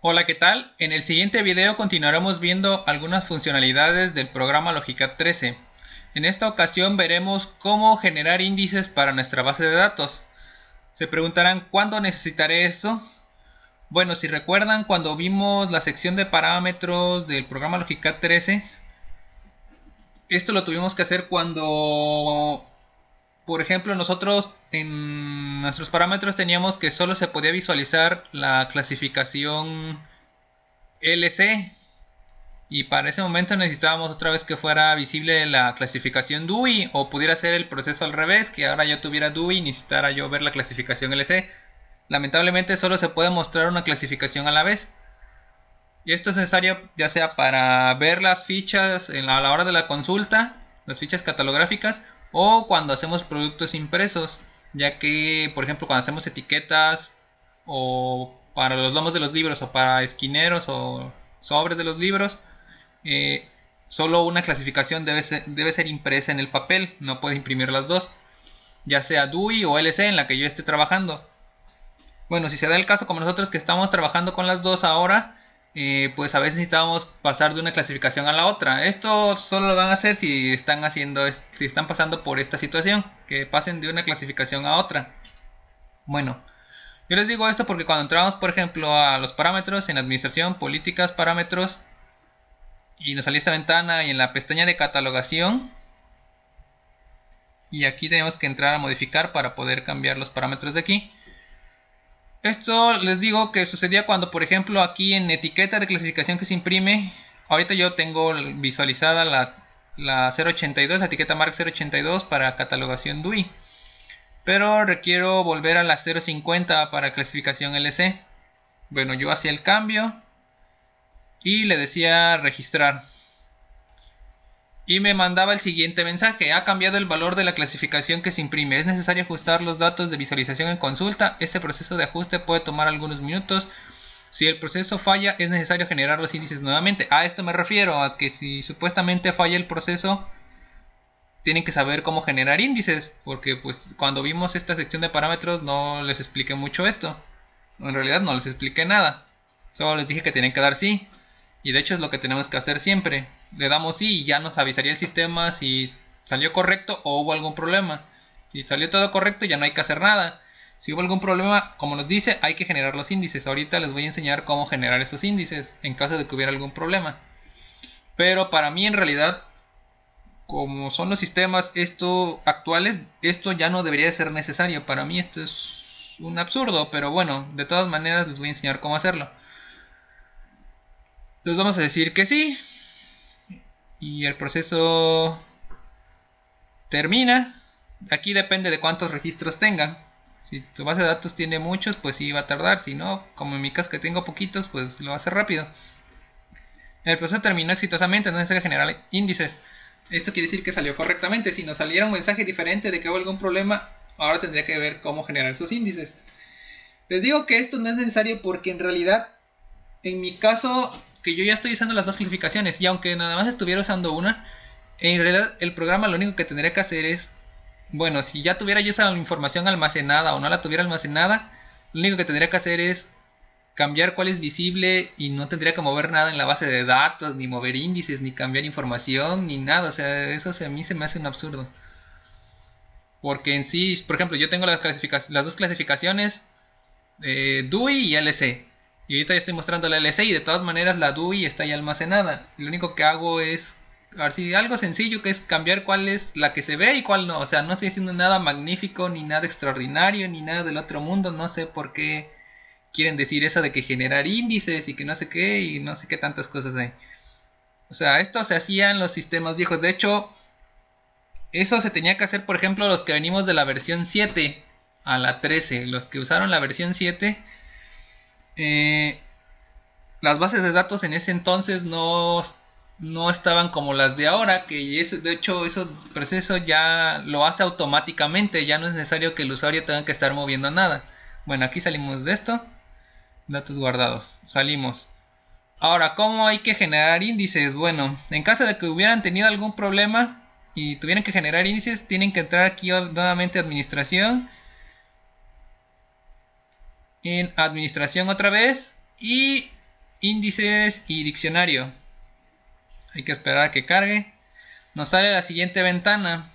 Hola, ¿qué tal? En el siguiente video continuaremos viendo algunas funcionalidades del programa Logicat 13. En esta ocasión veremos cómo generar índices para nuestra base de datos. Se preguntarán, ¿cuándo necesitaré esto? Bueno, si recuerdan cuando vimos la sección de parámetros del programa Logicat 13, esto lo tuvimos que hacer cuando, por ejemplo, nosotros en nuestros parámetros teníamos que solo se podía visualizar la clasificación LC. Y para ese momento necesitábamos otra vez que fuera visible la clasificación DUI, o pudiera ser el proceso al revés, que ahora yo tuviera DUI y necesitara yo ver la clasificación LC. Lamentablemente solo se puede mostrar una clasificación a la vez. Y esto es necesario ya sea para ver las fichas a la hora de la consulta, las fichas catalográficas, o cuando hacemos productos impresos, ya que por ejemplo cuando hacemos etiquetas o para los lomos de los libros o para esquineros o sobres de los libros, solo una clasificación debe ser impresa en el papel, no puede imprimir las dos, ya sea DUI o LC en la que yo esté trabajando. Bueno, si se da el caso como nosotros que estamos trabajando con las dos ahora, pues a veces necesitamos pasar de una clasificación a la otra. Esto solo lo van a hacer si están pasando por esta situación, que pasen de una clasificación a otra. Bueno, yo les digo esto porque cuando entramos, por ejemplo, a los parámetros en administración, políticas, parámetros, y nos sale esta ventana y en la pestaña de catalogación, y aquí tenemos que entrar a modificar para poder cambiar los parámetros de aquí. Esto les digo que sucedía cuando, por ejemplo, aquí en etiqueta de clasificación que se imprime, ahorita yo tengo visualizada la 082, la etiqueta mark 082 para catalogación DUI, pero requiero volver a la 050 para clasificación LC. Bueno, yo hacía el cambio y le decía registrar, y me mandaba el siguiente mensaje: ha cambiado el valor de la clasificación que se imprime, es necesario ajustar los datos de visualización en consulta, este proceso de ajuste puede tomar algunos minutos, si el proceso falla es necesario generar los índices nuevamente. A esto me refiero, a que si supuestamente falla el proceso, tienen que saber cómo generar índices, porque pues cuando vimos esta sección de parámetros no les expliqué mucho esto, en realidad no les expliqué nada, solo les dije que tenían que dar sí. Y de hecho es lo que tenemos que hacer siempre. Le damos sí y ya nos avisaría el sistema si salió correcto o hubo algún problema. Si salió todo correcto ya no hay que hacer nada. Si hubo algún problema, como nos dice, hay que generar los índices. Ahorita les voy a enseñar cómo generar esos índices en caso de que hubiera algún problema. Pero para mí en realidad, como son los sistemas actuales, esto ya no debería de ser necesario. Para mí esto es un absurdo, pero bueno, de todas maneras les voy a enseñar cómo hacerlo. Entonces vamos a decir que sí. Y el proceso termina. Aquí depende de cuántos registros tengan. Si tu base de datos tiene muchos, pues sí va a tardar. Si no, como en mi caso que tengo poquitos, pues lo hace rápido. El proceso terminó exitosamente, no es necesario generar índices. Esto quiere decir que salió correctamente. Si nos saliera un mensaje diferente de que hubo algún problema, ahora tendría que ver cómo generar esos índices. Les digo que esto no es necesario porque en realidad, en mi caso, que yo ya estoy usando las dos clasificaciones, y aunque nada más estuviera usando una, en realidad el programa lo único que tendría que hacer es, bueno, si ya tuviera yo esa información almacenada o no la tuviera almacenada, lo único que tendría que hacer es cambiar cuál es visible y no tendría que mover nada en la base de datos, ni mover índices, ni cambiar información, ni nada. O sea, eso a mí se me hace un absurdo. Porque en sí, por ejemplo, yo tengo las dos clasificaciones, DUI y LC. Y ahorita ya estoy mostrando la LC y de todas maneras la DUI está ya almacenada. Lo único que hago es, así, algo sencillo, que es cambiar cuál es la que se ve y cuál no. O sea, no estoy haciendo nada magnífico, ni nada extraordinario, ni nada del otro mundo. No sé por qué quieren decir eso de que generar índices y que no sé qué y no sé qué tantas cosas hay. O sea, esto se hacía en los sistemas viejos. De hecho, eso se tenía que hacer, por ejemplo, los que venimos de la versión 7 a la 13. Los que usaron la versión 7, las bases de datos en ese entonces no estaban como las de ahora, que de hecho ese proceso ya lo hace automáticamente, ya no es necesario que el usuario tenga que estar moviendo nada. Bueno, aquí salimos de esto, datos guardados, salimos. Ahora, ¿cómo hay que generar índices? Bueno, en caso de que hubieran tenido algún problema y tuvieran que generar índices, tienen que entrar aquí nuevamente a administración, en administración otra vez, y índices y diccionario. Hay que esperar a que cargue. Nos sale la siguiente ventana.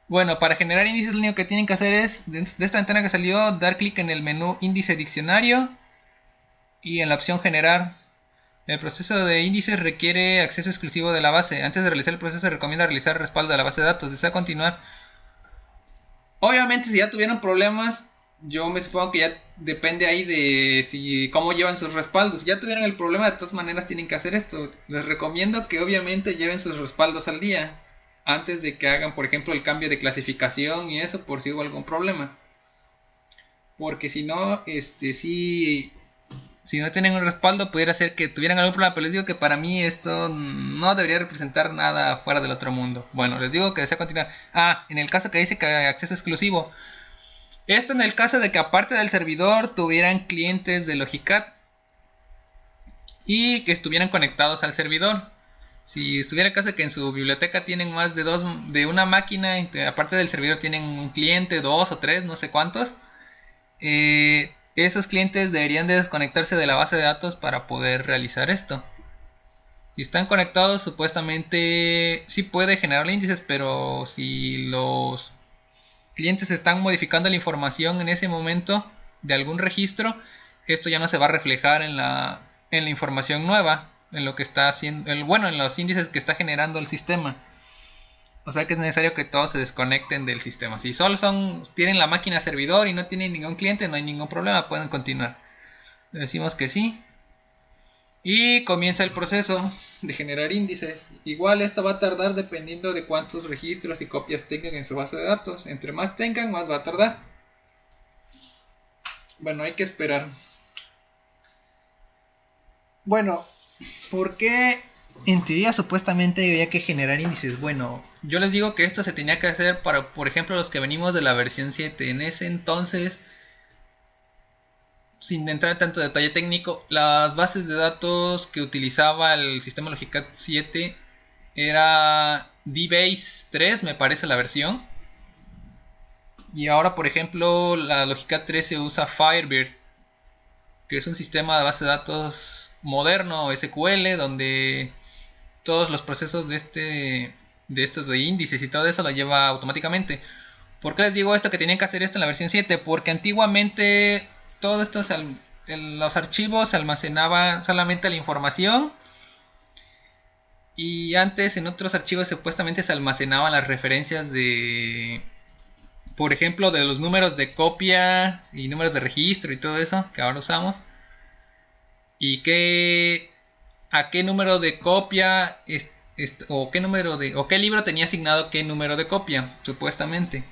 Bueno, para generar índices lo único que tienen que hacer es, de esta ventana que salió, dar clic en el menú índice diccionario y en la opción generar. El proceso de índices requiere acceso exclusivo de la base. Antes de realizar el proceso se recomienda realizar el respaldo de la base de datos. Desea continuar. Obviamente si ya tuvieron problemas, yo me supongo que ya depende ahí de cómo llevan sus respaldos. Si ya tuvieron el problema, de todas maneras tienen que hacer esto. Les recomiendo que obviamente lleven sus respaldos al día antes de que hagan, por ejemplo, el cambio de clasificación y eso, por si hubo algún problema. Porque si no, si no tienen un respaldo, pudiera ser que tuvieran algún problema. Pero les digo que para mí esto no debería representar nada fuera del otro mundo. Bueno, les digo que desea continuar. En el caso que dice que hay acceso exclusivo. Esto en el caso de que aparte del servidor tuvieran clientes de Logicat y que estuvieran conectados al servidor. Si estuviera el caso de que en su biblioteca tienen más de una máquina, aparte del servidor tienen un cliente, 2 o 3, no sé cuántos, esos clientes deberían de desconectarse de la base de datos para poder realizar esto. Si están conectados, supuestamente sí puede generar índices, pero si los clientes están modificando la información en ese momento de algún registro, esto ya no se va a reflejar en la información nueva, en lo que está haciendo, en los índices que está generando el sistema. O sea que es necesario que todos se desconecten del sistema. Si solo tienen la máquina servidor y no tienen ningún cliente, no hay ningún problema, pueden continuar. Le decimos que sí. Y comienza el proceso de generar índices. Igual esto va a tardar dependiendo de cuántos registros y copias tengan en su base de datos. Entre más tengan, más va a tardar. Bueno, hay que esperar. Bueno, ¿por qué en teoría supuestamente había que generar índices? Bueno, yo les digo que esto se tenía que hacer para, por ejemplo, los que venimos de la versión 7. En ese entonces, sin entrar en tanto detalle técnico, las bases de datos que utilizaba el sistema Logicat 7 era DBase 3, me parece la versión. Y ahora, por ejemplo, la Logicat 13 usa Firebird, que es un sistema de base de datos moderno, SQL, donde todos los procesos de estos de índices y todo eso lo lleva automáticamente. ¿Por qué les digo esto, que tenían que hacer esto en la versión 7? Porque antiguamente todo esto en los archivos se almacenaba solamente la información, y antes en otros archivos supuestamente se almacenaban las referencias de, por ejemplo, de los números de copia y números de registro y todo eso que ahora usamos, y a qué número de copia o qué libro tenía asignado qué número de copia, supuestamente.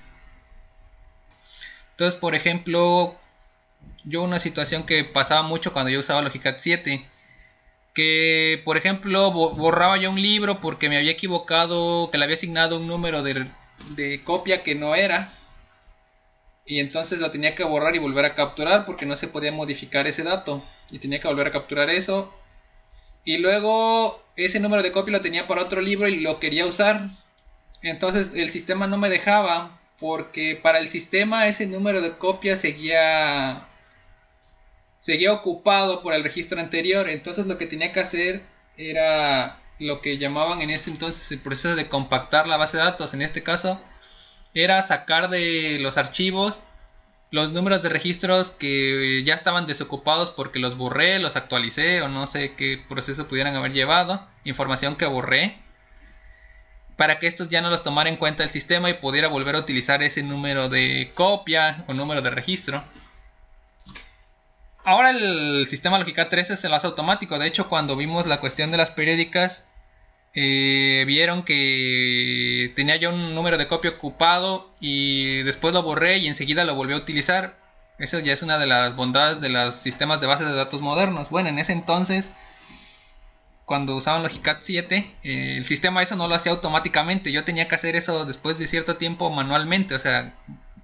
Entonces, por ejemplo, yo una situación que pasaba mucho cuando yo usaba Logicat 7, que por ejemplo borraba yo un libro porque me había equivocado, que le había asignado un número de copia que no era, y entonces lo tenía que borrar y volver a capturar porque no se podía modificar ese dato, y tenía que volver a capturar eso, y luego ese número de copia lo tenía para otro libro y lo quería usar. Entonces el sistema no me dejaba, porque para el sistema ese número de copia seguía ocupado por el registro anterior. Entonces lo que tenía que hacer era lo que llamaban en ese entonces el proceso de compactar la base de datos. En este caso era sacar de los archivos los números de registros que ya estaban desocupados porque los borré, los actualicé o no sé qué proceso pudieran haber llevado, información que borré, para que estos ya no los tomara en cuenta el sistema y pudiera volver a utilizar ese número de copia o número de registro. Ahora el sistema Logicat 13 se lo hace automático. De hecho, cuando vimos la cuestión de las periódicas, vieron que tenía yo un número de copia ocupado y después lo borré y enseguida lo volví a utilizar. Eso ya es una de las bondades de los sistemas de bases de datos modernos. Bueno, en ese entonces, cuando usaban Logicat 7, el sistema eso no lo hacía automáticamente. Yo tenía que hacer eso después de cierto tiempo manualmente. O sea,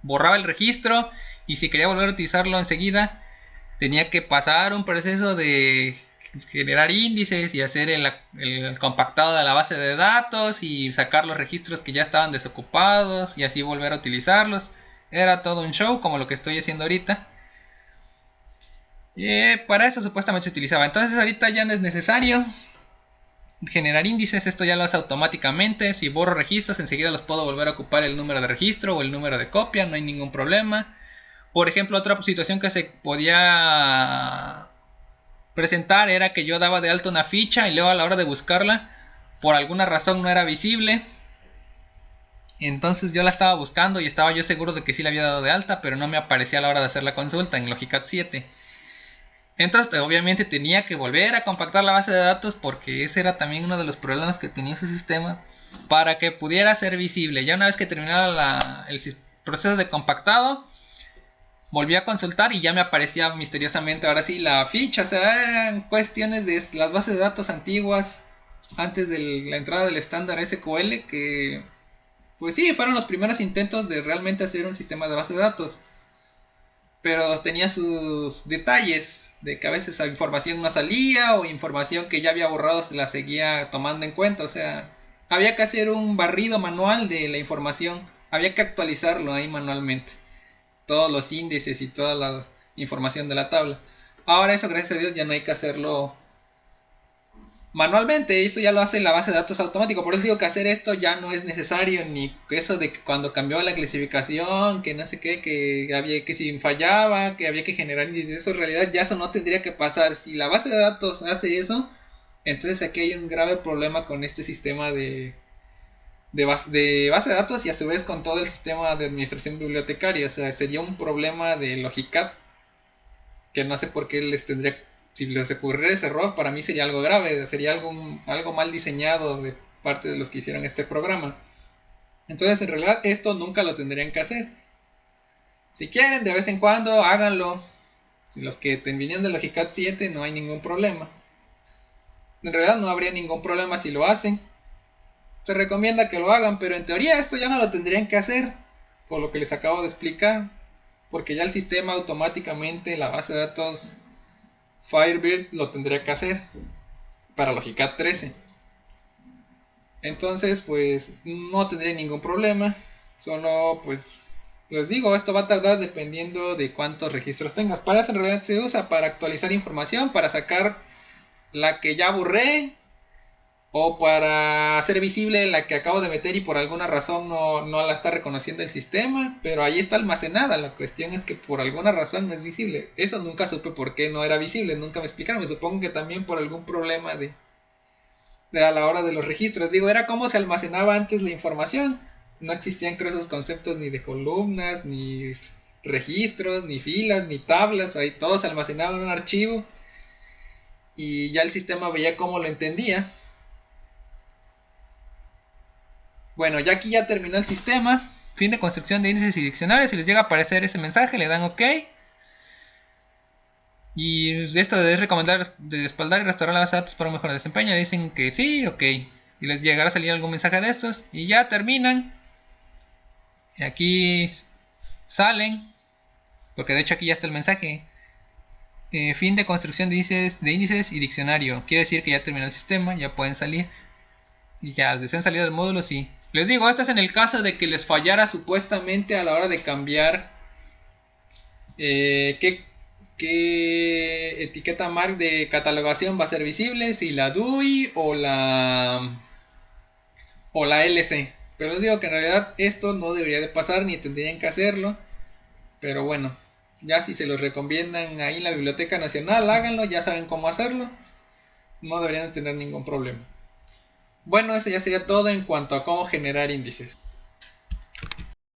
borraba el registro y si quería volver a utilizarlo enseguida, tenía que pasar un proceso de generar índices y hacer el compactado de la base de datos y sacar los registros que ya estaban desocupados y así volver a utilizarlos. Era todo un show, como lo que estoy haciendo ahorita. Para eso supuestamente se utilizaba. Entonces ahorita ya no es necesario generar índices, esto ya lo hace automáticamente. Si borro registros, enseguida los puedo volver a ocupar el número de registro o el número de copia, no hay ningún problema. Por ejemplo, otra situación que se podía presentar era que yo daba de alta una ficha y luego a la hora de buscarla, por alguna razón no era visible. Entonces yo la estaba buscando y estaba yo seguro de que sí la había dado de alta, pero no me aparecía a la hora de hacer la consulta en Logicat 7. Entonces obviamente tenía que volver a compactar la base de datos, porque ese era también uno de los problemas que tenía ese sistema, para que pudiera ser visible. Ya una vez que terminara el proceso de compactado, volví a consultar y ya me aparecía misteriosamente ahora sí la ficha. O sea, eran cuestiones de las bases de datos antiguas antes de la entrada del estándar SQL, que pues sí, fueron los primeros intentos de realmente hacer un sistema de base de datos, pero tenía sus detalles, de que a veces la información no salía, o información que ya había borrado se la seguía tomando en cuenta. O sea, había que hacer un barrido manual de la información, había que actualizarlo ahí manualmente, todos los índices y toda la información de la tabla. Ahora eso, gracias a Dios, ya no hay que hacerlo manualmente, eso ya lo hace la base de datos automático. Por eso digo que hacer esto ya no es necesario, ni eso de que cuando cambió la clasificación, que no sé qué, que había que si fallaba, que había que generar índices. Eso en realidad ya eso no tendría que pasar. Si la base de datos hace eso, entonces aquí hay un grave problema con este sistema de base de datos, y a su vez con todo el sistema de administración bibliotecaria. O sea, sería un problema de Logicat que no sé por qué les tendría. Si les ocurriera ese error, para mí sería algo grave, sería algo mal diseñado de parte de los que hicieron este programa. Entonces, en realidad, esto nunca lo tendrían que hacer. Si quieren, de vez en cuando, háganlo. Si los que vinieron de Logicat 7, no hay ningún problema. En realidad, no habría ningún problema si lo hacen. Se recomienda que lo hagan, pero en teoría esto ya no lo tendrían que hacer, por lo que les acabo de explicar. Porque ya el sistema automáticamente, la base de datos Firebird, lo tendría que hacer para Logicat 13. Entonces, pues no tendría ningún problema. Solo, pues, les digo, esto va a tardar dependiendo de cuántos registros tengas. Para eso en realidad se usa para actualizar información, para sacar la que ya borré, o para hacer visible la que acabo de meter y por alguna razón no la está reconociendo el sistema, pero ahí está almacenada. La cuestión es que por alguna razón no es visible. Eso nunca supe por qué no era visible, nunca me explicaron. Me supongo que también por algún problema de a la hora de los registros. Digo, era como se almacenaba antes la información. No existían, creo, esos conceptos ni de columnas, ni registros, ni filas, ni tablas. Ahí todo se almacenaba en un archivo y ya el sistema veía cómo lo entendía. Bueno, ya aquí ya terminó el sistema. Fin de construcción de índices y diccionarios. Si les llega a aparecer ese mensaje, le dan OK. Y esto de recomendar, de respaldar y restaurar la base de datos para un mejor desempeño, dicen que sí, OK. Y les llegará a salir algún mensaje de estos. Y ya terminan. Y aquí salen. Porque de hecho aquí ya está el mensaje. Fin de construcción de índices y diccionario. Quiere decir que ya terminó el sistema. Ya pueden salir. Y ya desean salir del módulo, sí. Les digo, esto es en el caso de que les fallara supuestamente a la hora de cambiar qué etiqueta mark de catalogación va a ser visible, si la DUI o la LC. Pero les digo que en realidad esto no debería de pasar, ni tendrían que hacerlo. Pero bueno, ya si se los recomiendan ahí en la Biblioteca Nacional, háganlo, ya saben cómo hacerlo. No deberían de tener ningún problema. Bueno, eso ya sería todo en cuanto a cómo generar índices.